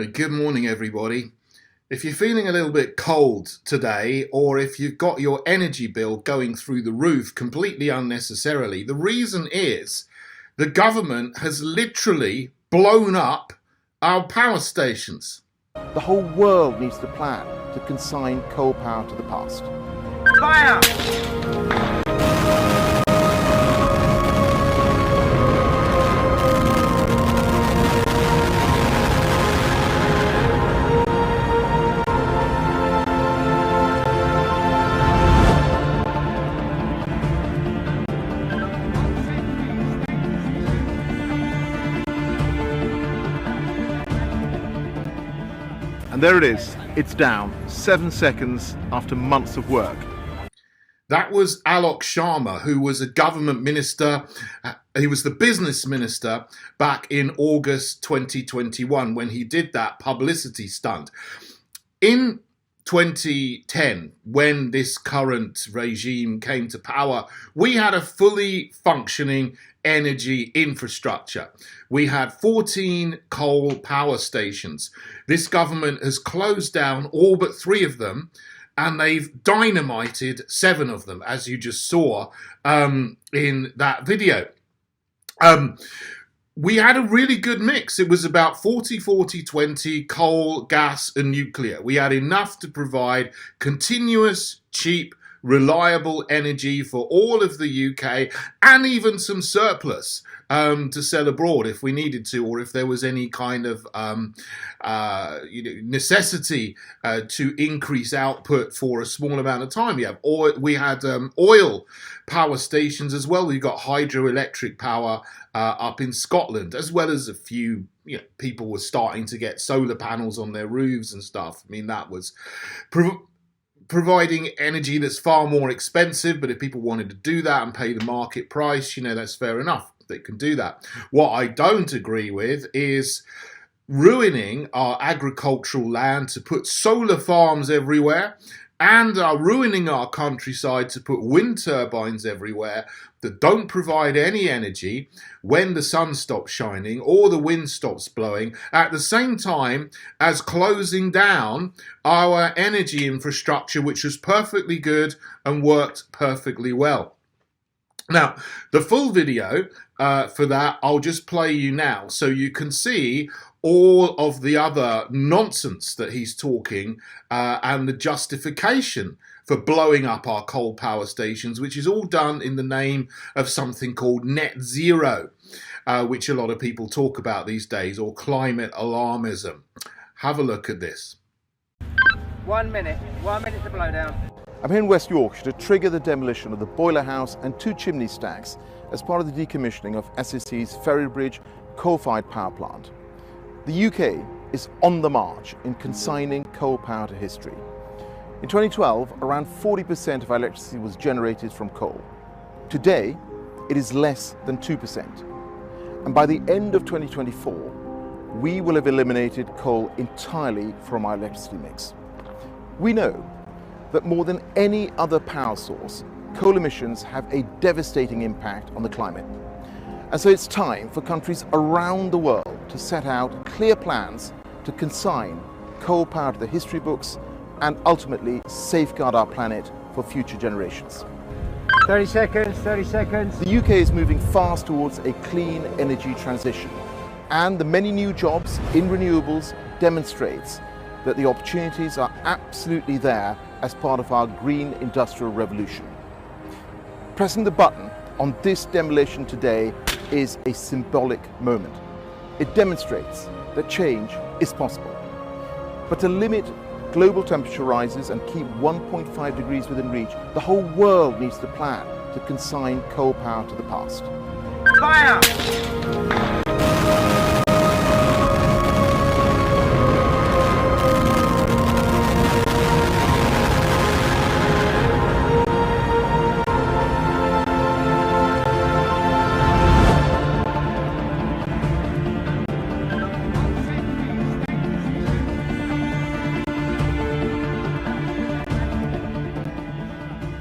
Good morning, everybody. If you're feeling a little bit cold today, or if you've got your energy bill going through the roof completely unnecessarily, the reason is the government has literally blown up our power stations. The whole world needs to plan to consign coal power to the past. Fire! And there it is, it's down 7 seconds after months of work. That was Alok Sharma, who was a government minister. He was the business minister back in August 2021 when he did that publicity stunt. In 2010, when this current regime came to power, we had a fully functioning energy infrastructure. We had 14 coal power stations. This government has closed down all but 3 of them, and they've dynamited 7 of them, as you just saw in that video. We had a really good mix. It was about 40-40-20 coal, gas and nuclear. We had enough to provide continuous, cheap, reliable energy for all of the UK, and even some surplus to sell abroad if we needed to, or if there was any kind of necessity to increase output for a small amount of time. We had oil power stations as well. We've got hydroelectric power up in Scotland, as well as a few, people were starting to get solar panels on their roofs and stuff. I mean, that was providing energy that's far more expensive, but if people wanted to do that and pay the market price, that's fair enough. They can do that. What I don't agree with is ruining our agricultural land to put solar farms everywhere, and are ruining our countryside to put wind turbines everywhere that don't provide any energy when the sun stops shining or the wind stops blowing, at the same time as closing down our energy infrastructure, which was perfectly good and worked perfectly well. Now, the full video for that, I'll just play you now so you can see all of the other nonsense that he's talking and the justification for blowing up our coal power stations, which is all done in the name of something called net zero, which a lot of people talk about these days, or climate alarmism. Have a look at this. 1 minute to blow down. I'm here in West Yorkshire to trigger the demolition of the boiler house and 2 chimney stacks as part of the decommissioning of SSE's Ferrybridge coal-fired power plant. The UK is on the march in consigning coal power to history. In 2012, around 40% of our electricity was generated from coal. Today, it is less than 2%. And by the end of 2024, we will have eliminated coal entirely from our electricity mix. We know that more than any other power source, coal emissions have a devastating impact on the climate. And so it's time for countries around the world to set out clear plans to consign coal power to the history books and ultimately safeguard our planet for future generations. 30 seconds. The UK is moving fast towards a clean energy transition, and the many new jobs in renewables demonstrates that the opportunities are absolutely there as part of our green industrial revolution. Pressing the button on this demolition today is a symbolic moment. It demonstrates that change is possible. But to limit global temperature rises and keep 1.5 degrees within reach, the whole world needs to plan to consign coal power to the past. Fire!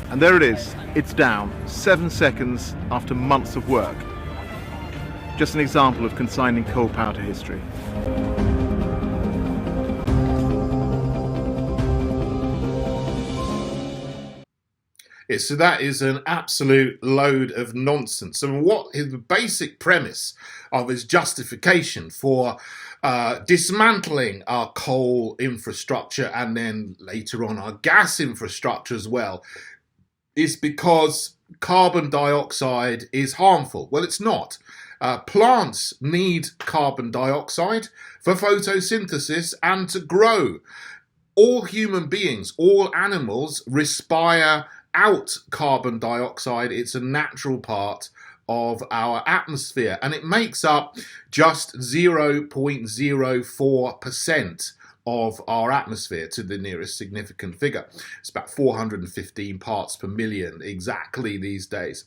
And there it is, it's down 7 seconds after months of work. Just an example of consigning coal power to history. So that is an absolute load of nonsense. And what is the basic premise of his justification for dismantling our coal infrastructure and then later on our gas infrastructure as well is because carbon dioxide is harmful. Well, it's not. Plants need carbon dioxide for photosynthesis and to grow. All human beings, all animals respire out carbon dioxide. It's a natural part of our atmosphere, and it makes up just 0.04% of our atmosphere to the nearest significant figure. It's about 415 parts per million exactly these days.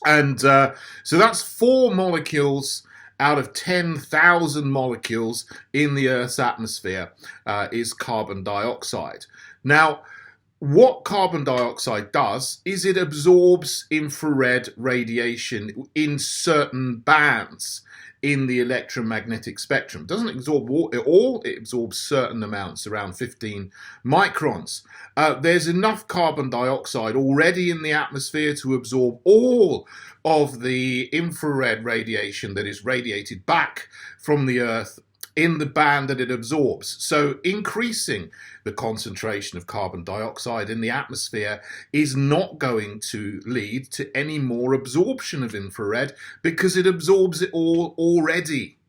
And so that's 4 molecules out of 10,000 molecules in the Earth's atmosphere is carbon dioxide. Now, what carbon dioxide does is it absorbs infrared radiation in certain bands in the electromagnetic spectrum. It doesn't absorb it all, it absorbs certain amounts, around 15 microns. There's enough carbon dioxide already in the atmosphere to absorb all of the infrared radiation that is radiated back from the Earth in the band that it absorbs. So increasing the concentration of carbon dioxide in the atmosphere is not going to lead to any more absorption of infrared because it absorbs it all already.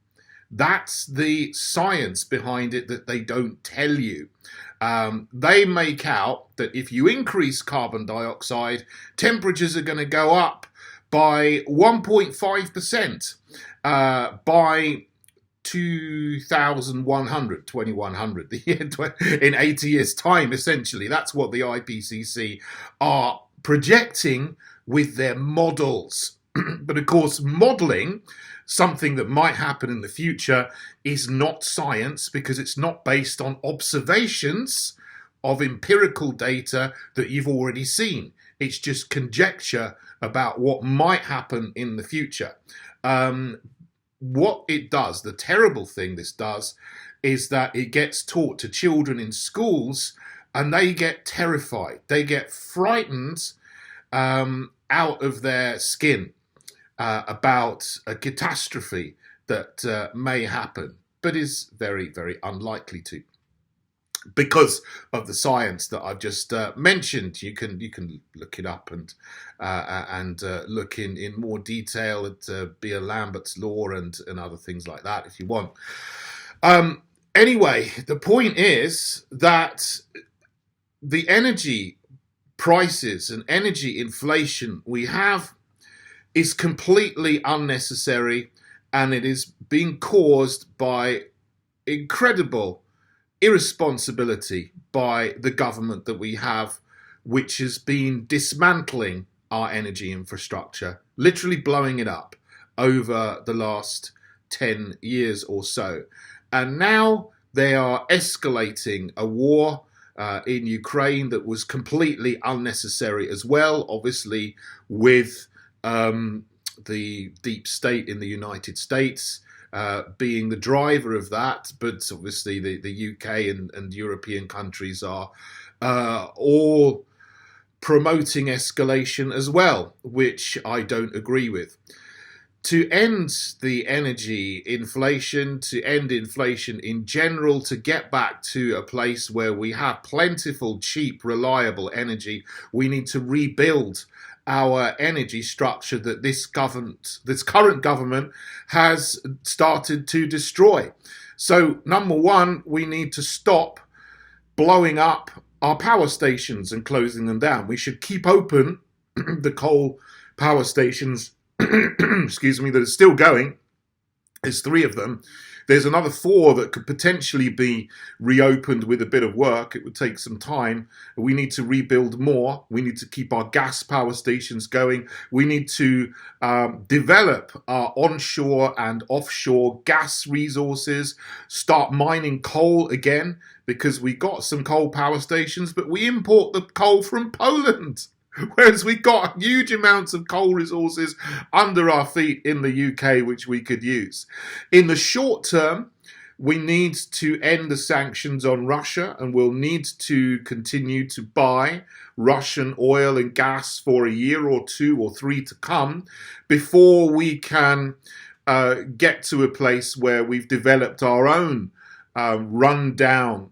That's the science behind it that they don't tell you. They make out that if you increase carbon dioxide, temperatures are going to go up by 1.5% by 2100 in 80 years time. Essentially, that's what the IPCC are projecting with their models. But of course, modeling something that might happen in the future is not science because it's not based on observations of empirical data that you've already seen. It's just conjecture about what might happen in the future. What it does, the terrible thing this does, is that it gets taught to children in schools and they get terrified. They get frightened out of their skin about a catastrophe that may happen, but is very, very unlikely to. Because of the science that I've just mentioned, you can look it up and look in more detail at Beer Lambert's law and other things like that if you want. Anyway, the point is that the energy prices and energy inflation we have is completely unnecessary, and it is being caused by incredible irresponsibility by the government that we have, which has been dismantling our energy infrastructure, literally blowing it up over the last 10 years or so. And now they are escalating a war in Ukraine that was completely unnecessary as well, obviously with the deep state in the United States being the driver of that, but obviously the UK and European countries are all promoting escalation as well, which I don't agree with. To end the energy inflation, to end inflation in general, to get back to a place where we have plentiful, cheap, reliable energy, we need to rebuild our energy structure that this current government has started to destroy. So, number one, we need to stop blowing up our power stations and closing them down. We should keep open the coal power stations, excuse me, that are still going. There's 3 of them. There's another 4 that could potentially be reopened with a bit of work. It would take some time. We need to rebuild more. We need to keep our gas power stations going. We need to develop our onshore and offshore gas resources, start mining coal again, because we got some coal power stations, but we import the coal from Poland. Whereas we got huge amounts of coal resources under our feet in the UK, which we could use. In the short term, we need to end the sanctions on Russia, and we'll need to continue to buy Russian oil and gas for a year or 2 or 3 to come before we can get to a place where we've developed our own run-down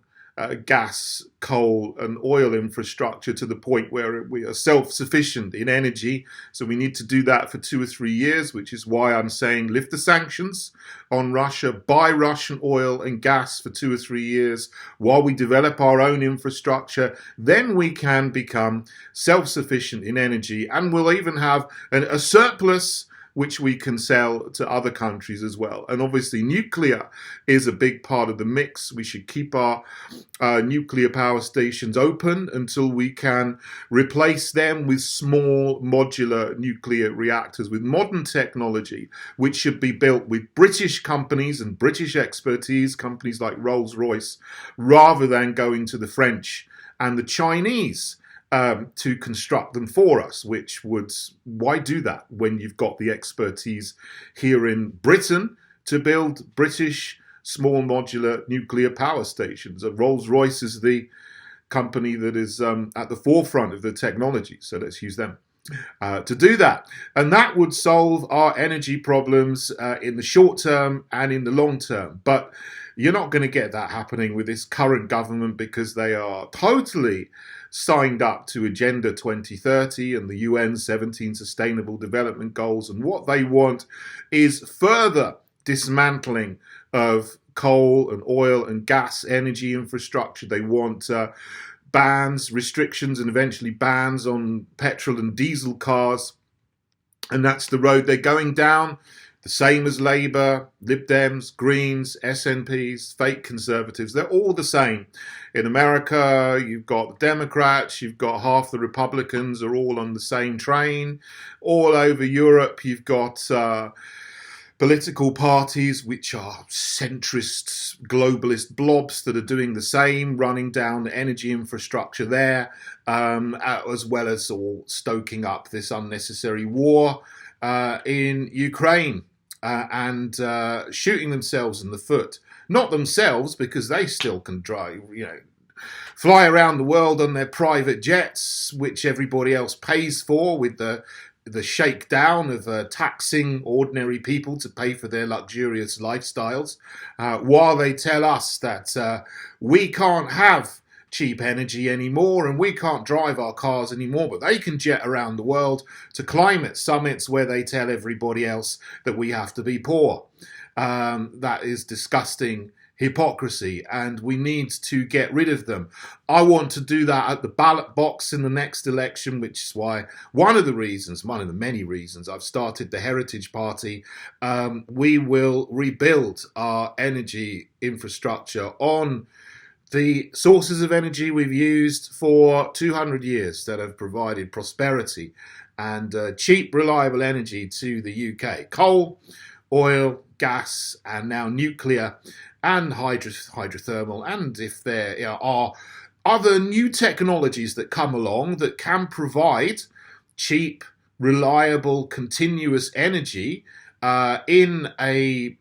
gas, coal and oil infrastructure to the point where we are self-sufficient in energy. So we need to do that for 2 or 3 years, which is why I'm saying lift the sanctions on Russia, buy Russian oil and gas for 2 or 3 years while we develop our own infrastructure. Then we can become self-sufficient in energy, and we'll even have a surplus which we can sell to other countries as well. And obviously nuclear is a big part of the mix. We should keep our nuclear power stations open until we can replace them with small modular nuclear reactors with modern technology, which should be built with British companies and British expertise, companies like Rolls-Royce, rather than going to the French and the Chinese to construct them for us, which would, why do that when you've got the expertise here in Britain to build British small modular nuclear power stations? Rolls-Royce is the company that is at the forefront of the technology, so let's use them to do that. And that would solve our energy problems in the short term and in the long term. But you're not going to get that happening with this current government, because they are totally signed up to Agenda 2030 and the UN 17 Sustainable Development Goals. And what they want is further dismantling of coal and oil and gas energy infrastructure. They want bans, restrictions, and eventually bans on petrol and diesel cars. And that's the road they're going down. The same as Labour, Lib Dems, Greens, SNPs, fake Conservatives. They're all the same. In America, you've got the Democrats, you've got half the Republicans are all on the same train. All over Europe, you've got political parties which are centrist, globalist blobs that are doing the same, running down the energy infrastructure there, as well as all stoking up this unnecessary war in Ukraine and shooting themselves in the foot. Not themselves, because they still can drive, fly around the world on their private jets, which everybody else pays for, with the shakedown of taxing ordinary people to pay for their luxurious lifestyles, while they tell us that we can't have cheap energy anymore and we can't drive our cars anymore, but they can jet around the world to climate summits where they tell everybody else that we have to be poor. That is disgusting hypocrisy, and we need to get rid of them. I want to do that at the ballot box in the next election, which is why one of the many reasons I've started the Heritage Party. We will rebuild our energy infrastructure on the sources of energy we've used for 200 years that have provided prosperity and cheap, reliable energy to the UK. Coal, oil, gas, and now nuclear and hydrothermal. And if there are other new technologies that come along that can provide cheap, reliable, continuous energy in a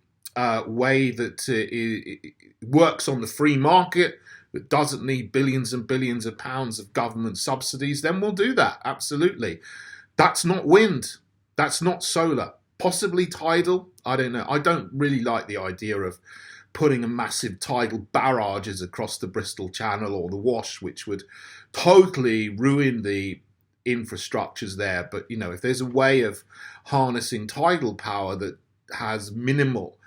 way that works on the free market, that doesn't need billions and billions of pounds of government subsidies, then we'll do that, absolutely. That's not wind, that's not solar, possibly tidal, I don't know. I don't really like the idea of putting a massive tidal barrages across the Bristol Channel or the Wash, which would totally ruin the infrastructures there. But, if there's a way of harnessing tidal power that has minimal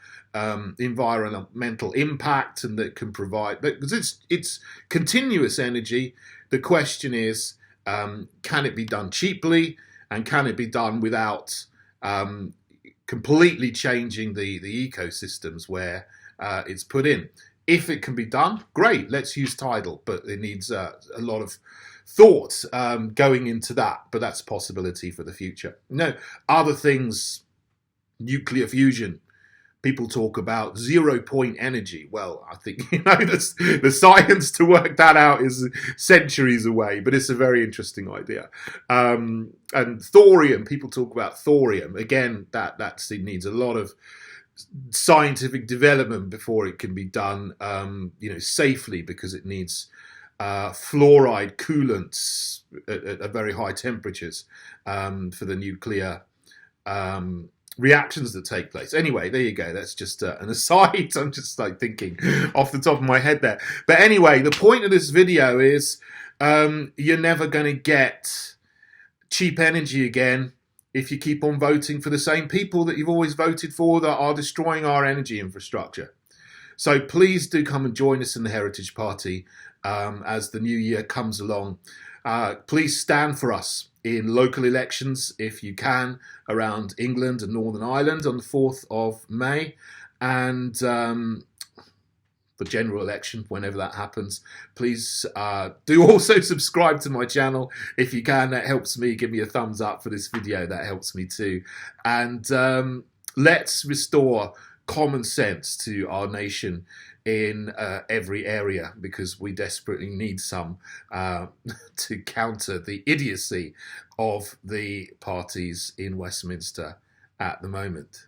environmental impact and that can provide, because it's continuous energy, the question is, can it be done cheaply, and can it be done without completely changing the ecosystems where it's put in? If it can be done, great, let's use tidal, but it needs a lot of thought going into that, but that's a possibility for the future. Other things, nuclear fusion. People talk about 0 point energy. Well, I think the science to work that out is centuries away, but it's a very interesting idea. And thorium, people talk about thorium. Again, that needs a lot of scientific development before it can be done, safely, because it needs fluoride coolants at very high temperatures for the nuclear reactions that take place. Anyway, there you go. That's just an aside. I'm just like thinking off the top of my head there. But anyway, the point of this video is you're never going to get cheap energy again if you keep on voting for the same people that you've always voted for, that are destroying our energy infrastructure. So please do come and join us in the Heritage Party as the new year comes along. Please stand for us in local elections, if you can, around England and Northern Ireland on the 4th of May. And the general election, whenever that happens. Please do also subscribe to my channel if you can. That helps me. Give me a thumbs up for this video. That helps me too. And let's restore common sense to our nation in every area, because we desperately need some to counter the idiocy of the parties in Westminster at the moment.